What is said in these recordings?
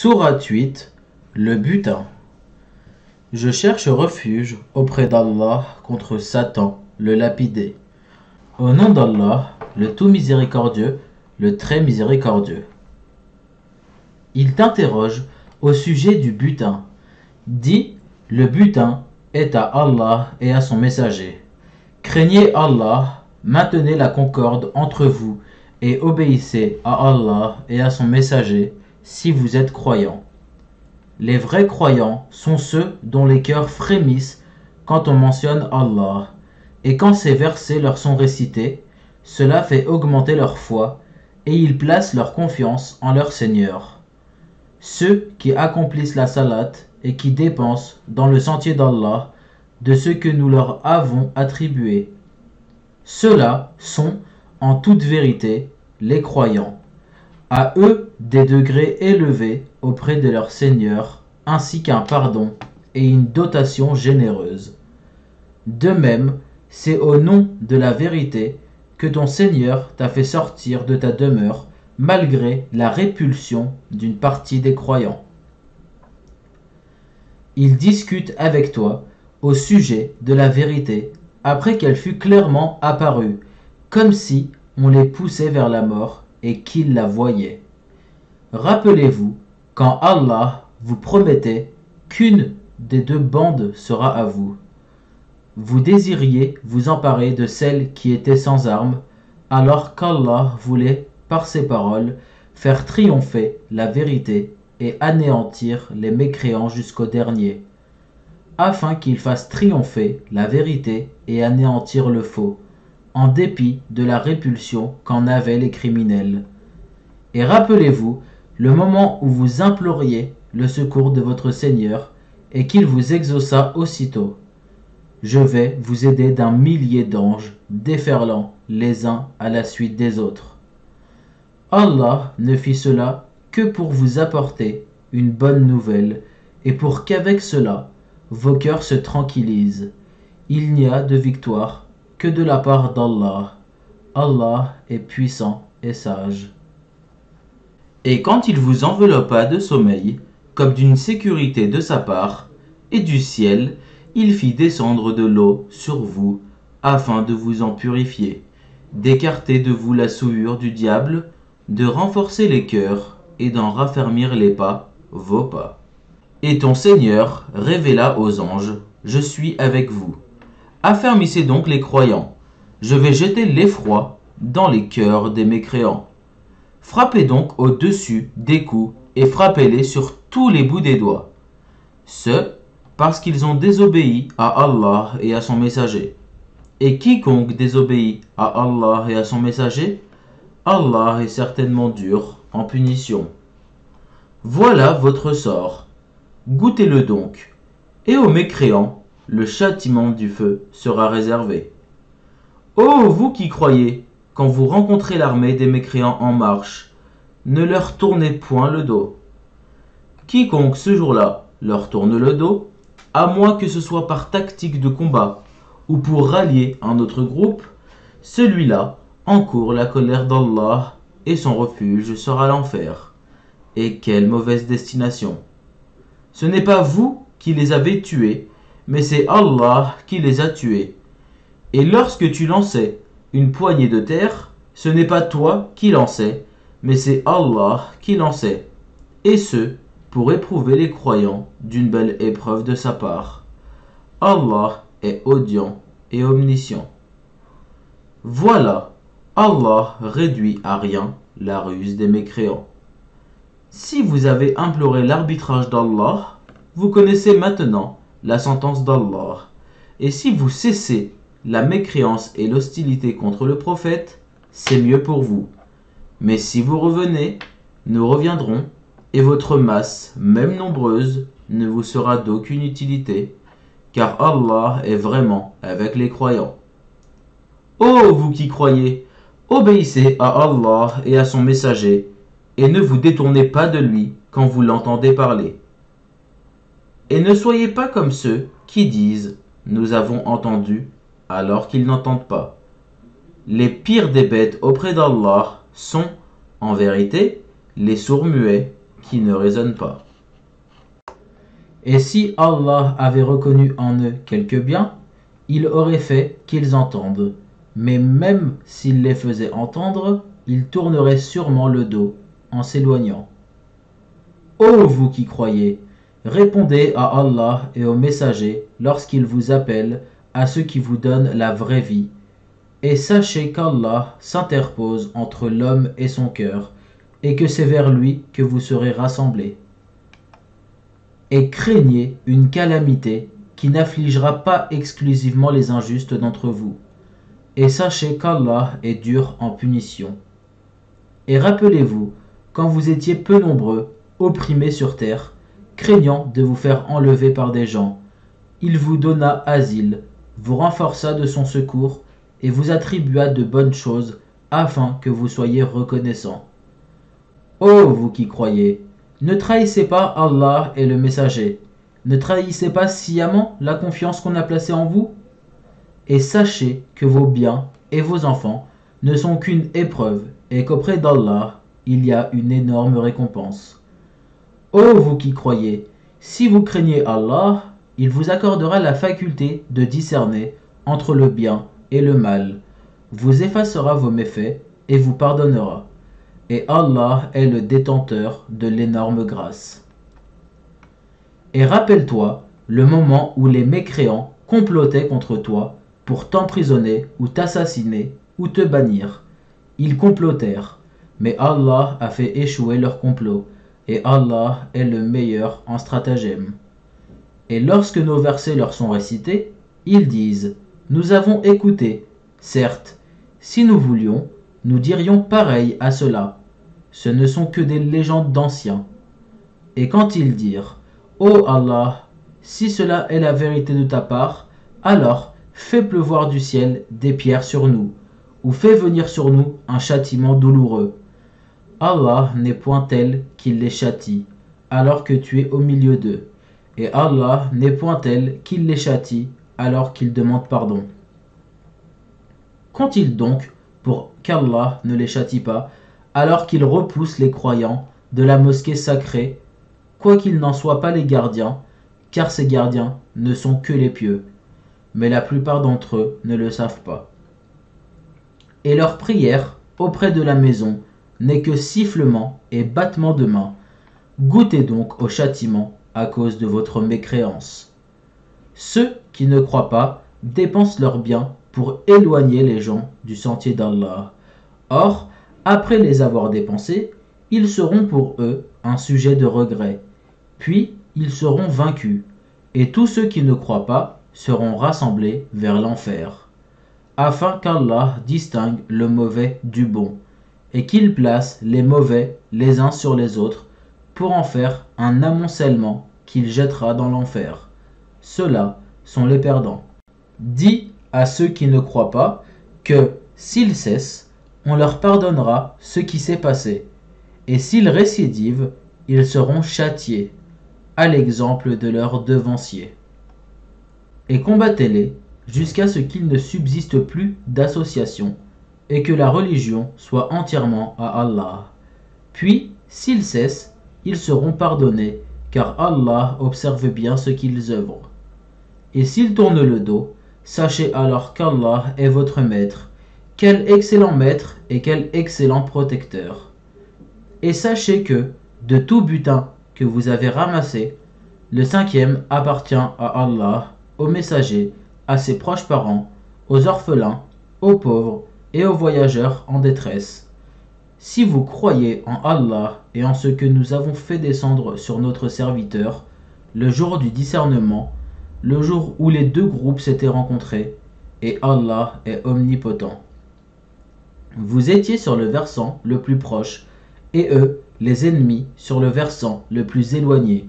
Sourate 8, le butin. Je cherche refuge auprès d'Allah contre Satan, le lapidé. Au nom d'Allah, le tout miséricordieux, le très miséricordieux. Il t'interroge au sujet du butin. Dis, le butin est à Allah et à son messager. Craignez Allah, maintenez la concorde entre vous et obéissez à Allah et à son messager si vous êtes croyants. Les vrais croyants sont ceux dont les cœurs frémissent quand on mentionne Allah, et quand ces versets leur sont récités, cela fait augmenter leur foi, et ils placent leur confiance en leur Seigneur. Ceux qui accomplissent la salat et qui dépensent dans le sentier d'Allah de ce que nous leur avons attribué. Ceux-là sont, en toute vérité, les croyants. À eux des degrés élevés auprès de leur Seigneur, ainsi qu'un pardon et une dotation généreuse. De même, c'est au nom de la vérité que ton Seigneur t'a fait sortir de ta demeure, malgré la répulsion d'une partie des croyants. Ils discutent avec toi au sujet de la vérité, après qu'elle fût clairement apparue, comme si on les poussait vers la mort et qu'ils la voyaient. Rappelez-vous quand Allah vous promettait qu'une des deux bandes sera à vous. Vous désiriez vous emparer de celle qui était sans armes, alors qu'Allah voulait, par ses paroles, faire triompher la vérité et anéantir les mécréants jusqu'au dernier, afin qu'il fasse triompher la vérité et anéantir le faux, en dépit de la répulsion qu'en avaient les criminels. Et rappelez-vous le moment où vous imploriez le secours de votre Seigneur et qu'il vous exauça aussitôt. Je vais vous aider d'un millier d'anges déferlant les uns à la suite des autres. Allah ne fit cela que pour vous apporter une bonne nouvelle et pour qu'avec cela, vos cœurs se tranquillisent. Il n'y a de victoire que de la part d'Allah. Allah est puissant et sage. Et quand il vous enveloppa de sommeil, comme d'une sécurité de sa part, et du ciel, il fit descendre de l'eau sur vous, afin de vous en purifier, d'écarter de vous la souillure du diable, de renforcer les cœurs, et d'en raffermir les pas, vos pas. Et ton Seigneur révéla aux anges, je suis avec vous. Affermissez donc les croyants, je vais jeter l'effroi dans les cœurs des mécréants. Frappez donc au-dessus des coups et frappez-les sur tous les bouts des doigts. Ce, parce qu'ils ont désobéi à Allah et à son messager. Et quiconque désobéit à Allah et à son messager, Allah est certainement dur en punition. Voilà votre sort. Goûtez-le donc. Et aux mécréants, le châtiment du feu sera réservé. Ô vous qui croyez, quand vous rencontrez l'armée des mécréants en marche, ne leur tournez point le dos. Quiconque ce jour-là leur tourne le dos, à moins que ce soit par tactique de combat ou pour rallier un autre groupe, celui-là encourt la colère d'Allah et son refuge sera l'enfer. Et quelle mauvaise destination! Ce n'est pas vous qui les avez tués, mais c'est Allah qui les a tués. Et lorsque tu lançais une poignée de terre, ce n'est pas toi qui lançais, mais c'est Allah qui lançait. Et ce, pour éprouver les croyants d'une belle épreuve de sa part. Allah est audient et omniscient. Voilà, Allah réduit à rien la ruse des mécréants. Si vous avez imploré l'arbitrage d'Allah, vous connaissez maintenant la sentence d'Allah. Et si vous cessez la mécréance et l'hostilité contre le prophète, c'est mieux pour vous. Mais si vous revenez, nous reviendrons, et votre masse, même nombreuse, ne vous sera d'aucune utilité, car Allah est vraiment avec les croyants. Ô vous qui croyez, obéissez à Allah et à son messager, et ne vous détournez pas de lui quand vous l'entendez parler. Et ne soyez pas comme ceux qui disent « Nous avons entendu » alors qu'ils n'entendent pas. Les pires des bêtes auprès d'Allah sont, en vérité, les sourds-muets qui ne raisonnent pas. Et si Allah avait reconnu en eux quelque bien, il aurait fait qu'ils entendent. Mais même s'il les faisait entendre, ils tourneraient sûrement le dos en s'éloignant. Ô vous qui croyez, répondez à Allah et aux messagers lorsqu'ils vous appellent à ceux qui vous donnent la vraie vie. Et sachez qu'Allah s'interpose entre l'homme et son cœur, et que c'est vers lui que vous serez rassemblés. Et craignez une calamité qui n'affligera pas exclusivement les injustes d'entre vous. Et sachez qu'Allah est dur en punition. Et rappelez-vous, quand vous étiez peu nombreux, opprimés sur terre, craignant de vous faire enlever par des gens, il vous donna asile, vous renforça de son secours et vous attribua de bonnes choses afin que vous soyez reconnaissants. Ô vous qui croyez, ne trahissez pas Allah et le messager, ne trahissez pas sciemment la confiance qu'on a placée en vous, et sachez que vos biens et vos enfants ne sont qu'une épreuve et qu'auprès d'Allah, il y a une énorme récompense. Ô vous qui croyez, si vous craignez Allah, il vous accordera la faculté de discerner entre le bien et le mal, vous effacera vos méfaits et vous pardonnera. Et Allah est le détenteur de l'énorme grâce. Et rappelle-toi le moment où les mécréants complotaient contre toi pour t'emprisonner ou t'assassiner ou te bannir. Ils complotèrent, mais Allah a fait échouer leur complot, et Allah est le meilleur en stratagème. Et lorsque nos versets leur sont récités, ils disent « Nous avons écouté, certes, si nous voulions, nous dirions pareil à cela. Ce ne sont que des légendes d'anciens. » Et quand ils dirent « Ô Allah, si cela est la vérité de ta part, alors fais pleuvoir du ciel des pierres sur nous, ou fais venir sur nous un châtiment douloureux. Allah n'est point tel qu'il les châtie, alors que tu es au milieu d'eux, et Allah n'est point tel qu'il les châtie, alors qu'ils demandent pardon. Qu'ont-ils donc pour qu'Allah ne les châtie pas, alors qu'ils repoussent les croyants de la mosquée sacrée, quoiqu'ils n'en soient pas les gardiens, car ces gardiens ne sont que les pieux, mais la plupart d'entre eux ne le savent pas. Et leur prière auprès de la maison n'est que sifflement et battement de main. Goûtez donc au châtiment à cause de votre mécréance. Ceux qui ne croient pas dépensent leurs biens pour éloigner les gens du sentier d'Allah. Or, après les avoir dépensés, ils seront pour eux un sujet de regret. Puis ils seront vaincus, et tous ceux qui ne croient pas seront rassemblés vers l'enfer, afin qu'Allah distingue le mauvais du bon, et qu'il place les mauvais les uns sur les autres, pour en faire un amoncellement qu'il jettera dans l'enfer. Ceux-là sont les perdants. Dis à ceux qui ne croient pas que, s'ils cessent, on leur pardonnera ce qui s'est passé, et s'ils récidivent, ils seront châtiés, à l'exemple de leurs devanciers. Et combattez-les jusqu'à ce qu'il ne subsiste plus d'association, et que la religion soit entièrement à Allah. Puis, s'ils cessent, ils seront pardonnés, car Allah observe bien ce qu'ils œuvrent. Et s'ils tournent le dos, sachez alors qu'Allah est votre maître. Quel excellent maître et quel excellent protecteur. Et sachez que, de tout butin que vous avez ramassé, le 5e appartient à Allah, aux messagers, à ses proches parents, aux orphelins, aux pauvres et aux voyageurs en détresse. Si vous croyez en Allah et en ce que nous avons fait descendre sur notre serviteur, le jour du discernement, le jour où les deux groupes s'étaient rencontrés, et Allah est omnipotent. Vous étiez sur le versant le plus proche, et eux, les ennemis, sur le versant le plus éloigné,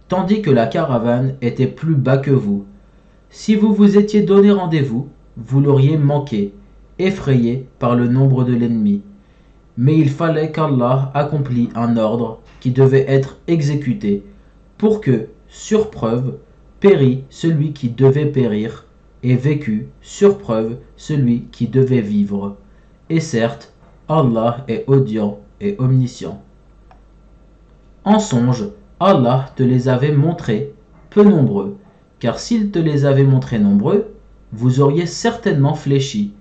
tandis que la caravane était plus bas que vous. Si vous vous étiez donné rendez-vous, vous l'auriez manqué, effrayé par le nombre de l'ennemi. Mais il fallait qu'Allah accomplît un ordre qui devait être exécuté, pour que, sur preuve, périt celui qui devait périr, et vécut, sur preuve, celui qui devait vivre. Et certes, Allah est audient et omniscient. En songe, Allah te les avait montrés peu nombreux, car s'il te les avait montrés nombreux, vous auriez certainement fléchi,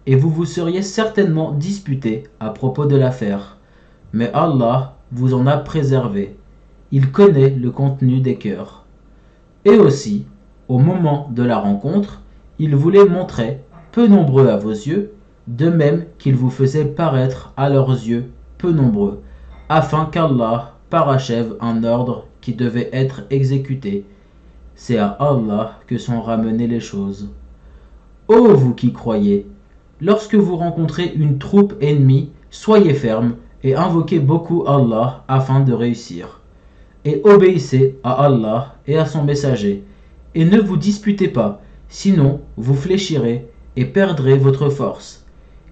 et vous vous seriez certainement disputé à propos de l'affaire. Mais Allah vous en a préservé. Il connaît le contenu des cœurs. Et aussi, au moment de la rencontre, il vous les montrait peu nombreux à vos yeux, de même qu'il vous faisait paraître à leurs yeux peu nombreux, afin qu'Allah parachève un ordre qui devait être exécuté. C'est à Allah que sont ramenées les choses. Ô vous qui croyez, lorsque vous rencontrez une troupe ennemie, soyez fermes et invoquez beaucoup Allah afin de réussir. Et obéissez à Allah et à son messager, et ne vous disputez pas, sinon vous fléchirez et perdrez votre force.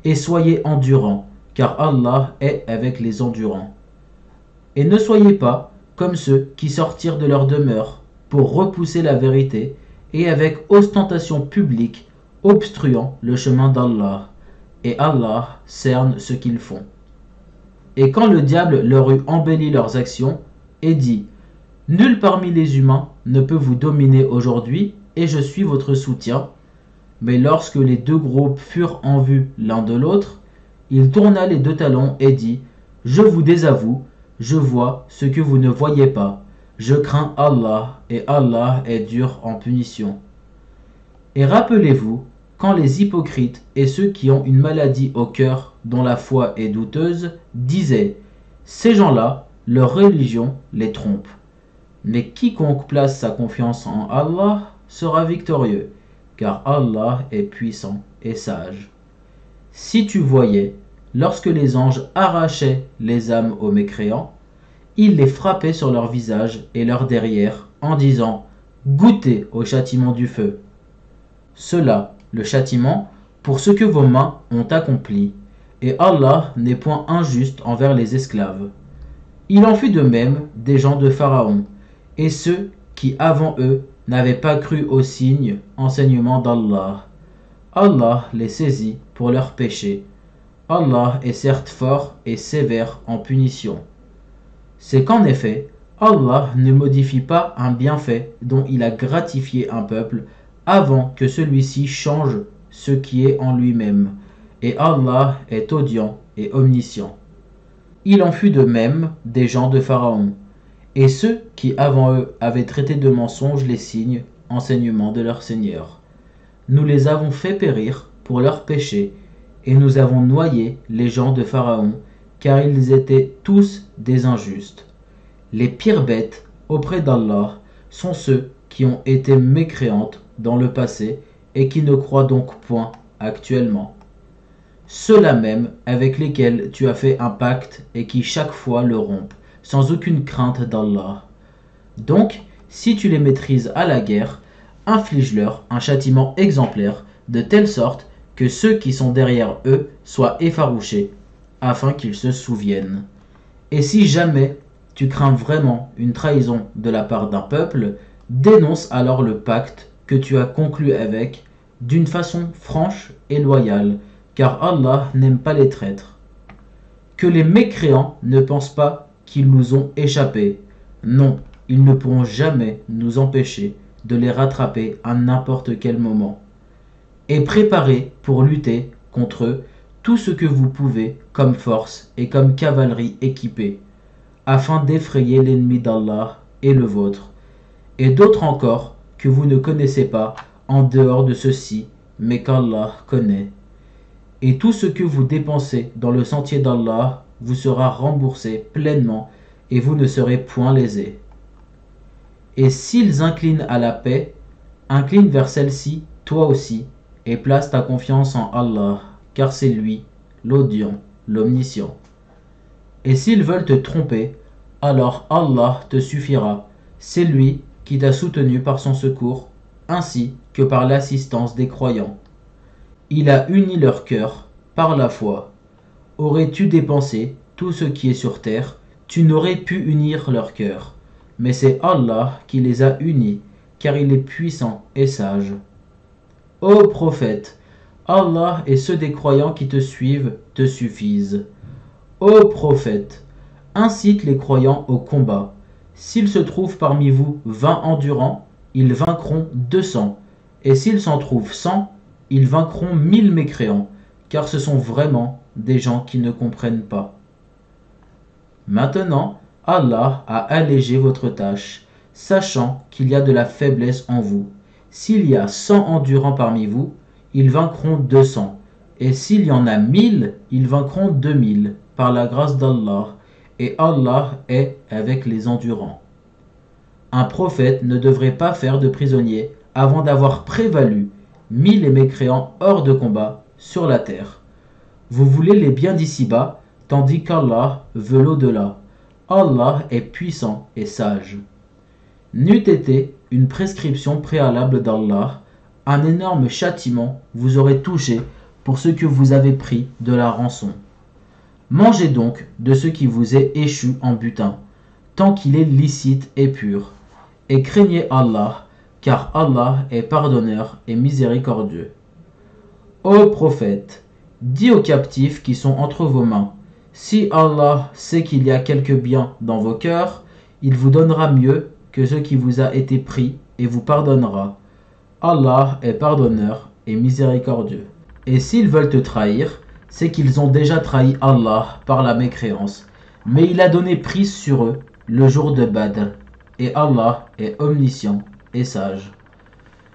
Et soyez endurants, car Allah est avec les endurants. Et ne soyez pas comme ceux qui sortirent de leur demeure pour repousser la vérité et avec ostentation publique obstruant le chemin d'Allah. Et Allah cerne ce qu'ils font. Et quand le diable leur eut embelli leurs actions, et dit « Nul parmi les humains ne peut vous dominer aujourd'hui, et je suis votre soutien. » Mais lorsque les deux groupes furent en vue l'un de l'autre, il tourna les deux talons et dit « Je vous désavoue, je vois ce que vous ne voyez pas. Je crains Allah, et Allah est dur en punition. » Et rappelez-vous, quand les hypocrites et ceux qui ont une maladie au cœur dont la foi est douteuse disaient « Ces gens-là, leur religion les trompe. » Mais quiconque place sa confiance en Allah sera victorieux, car Allah est puissant et sage. Si tu voyais, lorsque les anges arrachaient les âmes aux mécréants, ils les frappaient sur leur visage et leur derrière en disant « Goûtez au châtiment du feu. » Cela, le châtiment, pour ce que vos mains ont accompli, et Allah n'est point injuste envers les esclaves. Il en fut de même des gens de Pharaon, et ceux qui avant eux n'avaient pas cru aux signes, enseignements d'Allah. Allah les saisit pour leurs péchés. Allah est certes fort et sévère en punition. C'est qu'en effet, Allah ne modifie pas un bienfait dont il a gratifié un peuple avant que celui-ci change ce qui est en lui-même, et Allah est audient et omniscient. Il en fut de même des gens de Pharaon, et ceux qui avant eux avaient traité de mensonges les signes, enseignements de leur Seigneur. Nous les avons fait périr pour leurs péchés, et nous avons noyé les gens de Pharaon, car ils étaient tous des injustes. Les pires bêtes auprès d'Allah sont ceux qui ont été mécréantes dans le passé et qui ne croient donc point actuellement. Ceux-là même avec lesquels tu as fait un pacte et qui chaque fois le rompent, sans aucune crainte d'Allah. Donc, si tu les maîtrises à la guerre, inflige-leur un châtiment exemplaire, de telle sorte que ceux qui sont derrière eux soient effarouchés, afin qu'ils se souviennent. Et si jamais tu crains vraiment une trahison de la part d'un peuple, dénonce alors le pacte que tu as conclu avec d'une façon franche et loyale, car Allah n'aime pas les traîtres. Que les mécréants ne pensent pas qu'ils nous ont échappé. Non, ils ne pourront jamais nous empêcher de les rattraper à n'importe quel moment. Et préparez pour lutter contre eux tout ce que vous pouvez comme force et comme cavalerie équipée, afin d'effrayer l'ennemi d'Allah et le vôtre, et d'autres encore que vous ne connaissez pas en dehors de ceux-ci, mais qu'Allah connaît. Et tout ce que vous dépensez dans le sentier d'Allah vous sera remboursé pleinement, et vous ne serez point lésés. Et s'ils inclinent à la paix, incline vers celle-ci, toi aussi, et place ta confiance en Allah, car c'est lui, l'audient, l'omniscient. Et s'ils veulent te tromper, alors Allah te suffira, c'est lui qui t'a soutenu par son secours, ainsi que par l'assistance des croyants. Il a uni leur cœur par la foi. Aurais-tu dépensé tout ce qui est sur terre, tu n'aurais pu unir leur cœur. Mais c'est Allah qui les a unis, car il est puissant et sage. Ô prophète, Allah et ceux des croyants qui te suivent te suffisent. Ô prophète, incite les croyants au combat. S'il se trouve parmi vous 20 endurants, ils vaincront 200, et s'il s'en trouve 100, ils vaincront 1000 mécréants, car ce sont vraiment des gens qui ne comprennent pas. Maintenant, Allah a allégé votre tâche, sachant qu'il y a de la faiblesse en vous. S'il y a 100 endurants parmi vous, ils vaincront 200, et s'il y en a 1000, ils vaincront 2000, par la grâce d'Allah, et Allah est avec les endurants. Un prophète ne devrait pas faire de prisonniers avant d'avoir prévalu 1000 mécréants hors de combat sur la terre. Vous voulez les biens d'ici-bas, tandis qu'Allah veut l'au-delà. Allah est puissant et sage. N'eût été une prescription préalable d'Allah, un énorme châtiment vous aurait touché pour ce que vous avez pris de la rançon. Mangez donc de ce qui vous est échu en butin, tant qu'il est licite et pur, et craignez Allah, car Allah est pardonneur et miséricordieux. Ô prophète, dis aux captifs qui sont entre vos mains, si Allah sait qu'il y a quelque bien dans vos cœurs, il vous donnera mieux que ce qui vous a été pris et vous pardonnera. Allah est pardonneur et miséricordieux. Et s'ils veulent te trahir, c'est qu'ils ont déjà trahi Allah par la mécréance, mais il a donné prise sur eux le jour de Badr, et Allah est omniscient et sage.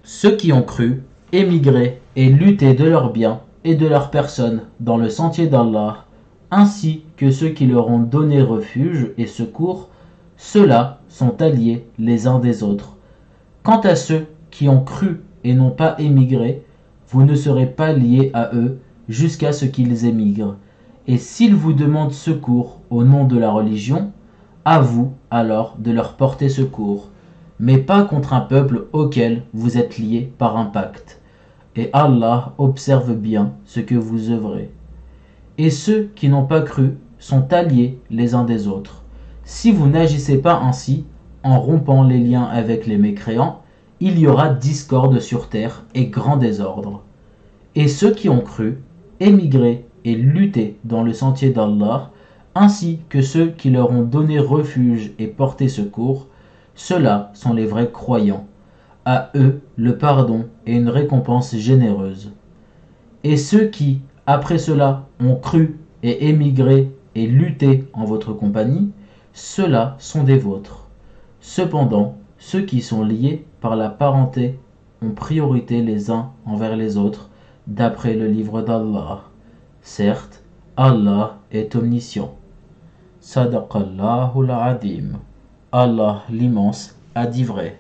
Ceux qui ont cru, émigré et lutté de leurs biens et de leur personne dans le sentier d'Allah, ainsi que ceux qui leur ont donné refuge et secours, ceux-là sont alliés les uns des autres. Quant à ceux qui ont cru et n'ont pas émigré, vous ne serez pas liés à eux jusqu'à ce qu'ils émigrent. Et s'ils vous demandent secours au nom de la religion, à vous alors de leur porter secours, mais pas contre un peuple auquel vous êtes liés par un pacte. Et Allah observe bien ce que vous œuvrez. Et ceux qui n'ont pas cru sont alliés les uns des autres. Si vous n'agissez pas ainsi, en rompant les liens avec les mécréants, il y aura discorde sur terre et grand désordre. Et ceux qui ont cru, émigré et lutté dans le sentier d'Allah, ainsi que ceux qui leur ont donné refuge et porté secours, ceux-là sont les vrais croyants. À eux le pardon et une récompense généreuse. Et ceux qui, après cela, ont cru et émigré et lutté en votre compagnie, ceux-là sont des vôtres. Cependant, ceux qui sont liés par la parenté ont priorité les uns envers les autres, d'après le livre d'Allah. Certes, Allah est omniscient. Sadaqallahu al-Adim. Allah l'immense a dit vrai.